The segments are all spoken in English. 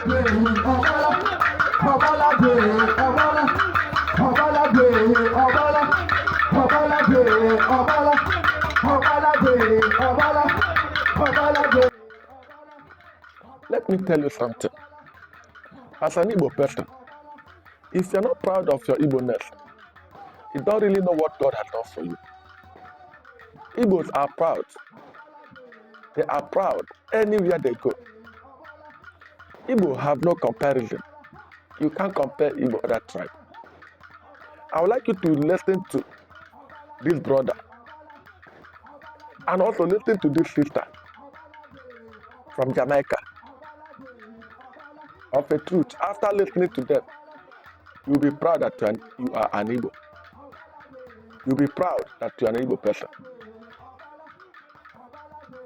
Let me tell you something. As an Igbo person, if you're not proud of your Igbo-ness, you don't really know what God has done for you. Igbos are proud. They are proud anywhere they go. Igbo have no comparison. You can't compare Igbo with that tribe. I would like you to listen to this brother and also listen to this sister from Jamaica. Of a truth, after listening to them, you'll be proud that you are an Igbo. You'll be proud that you are an Igbo person.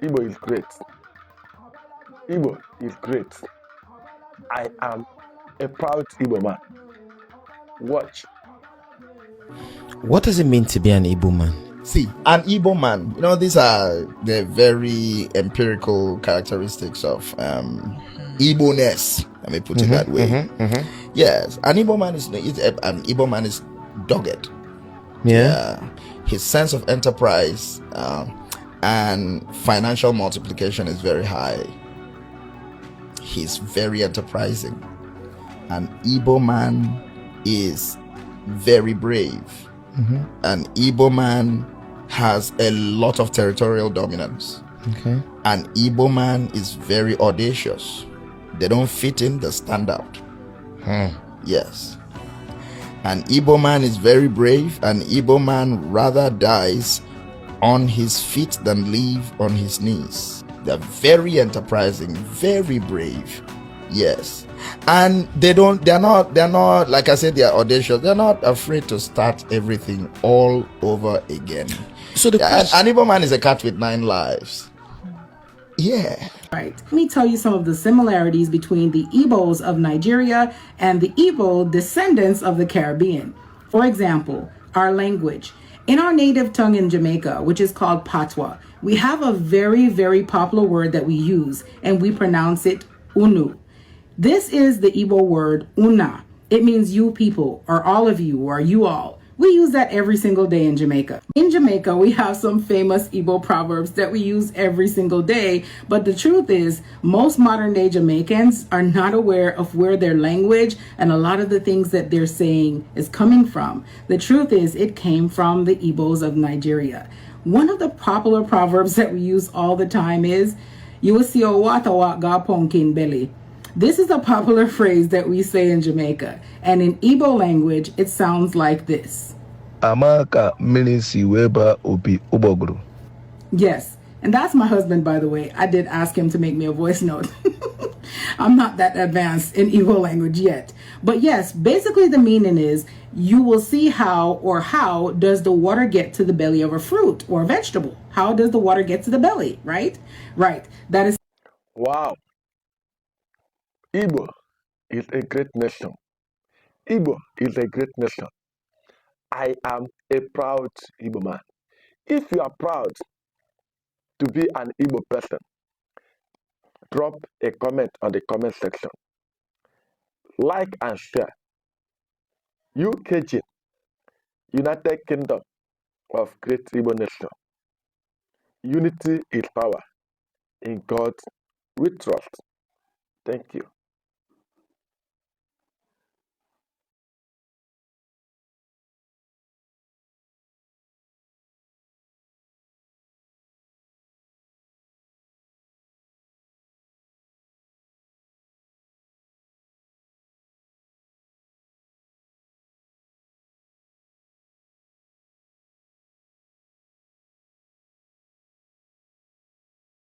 Igbo is great. Igbo is great. I am a proud Igbo man. Watch. What does it mean to be an Igbo man? See, an Igbo man, you know, these are the very empirical characteristics of Igbo-ness. Let me put it that way. Yes, an Igbo man is dogged. Yeah. His sense of enterprise and financial multiplication is very high. He's very enterprising. An Igbo man is very brave. An Igbo man has a lot of territorial dominance. Okay. An Igbo man is very audacious. They don't fit in, they stand out. Yes. An Igbo man is very brave. An Igbo man rather dies on his feet than live on his knees. They're very enterprising, very brave. Yes. And they're not, like I said, they're audacious. They're not afraid to start everything all over again. So an Igbo man is a cat with 9 lives. Yeah. Right. Let me tell you some of the similarities between the Igbos of Nigeria and the Igbo descendants of the Caribbean. For example, our language. In our native tongue in Jamaica, which is called Patois, we have a very, very popular word that we use, and we pronounce it unu. This is the Igbo word una. It means you people, or all of you, or you all. We use that every single day in Jamaica. In Jamaica, we have some famous Igbo proverbs that we use every single day. But the truth is, most modern day Jamaicans are not aware of where their language and a lot of the things that they're saying is coming from. The truth is, it came from the Igbos of Nigeria. One of the popular proverbs that we use all the time is, you will see a watawak ga pumpkin belly. This is a popular phrase that we say in Jamaica, and in Igbo language, it sounds like this. Amaka milisi weba obi ubogru. Yes, and that's my husband, by the way. I did ask him to make me a voice note. I'm not that advanced in Igbo language yet. But yes, basically the meaning is, you will see how does the water get to the belly of a fruit or a vegetable? How does the water get to the belly, right? Right. That is. Wow. Igbo is a great nation. Igbo is a great nation. I am a proud Igbo man. If you are proud to be an Igbo person, drop a comment on the comment section. Like and share. UKGIN, United Kingdom of Great Igbo Nation. Unity is power. In God we trust. Thank you.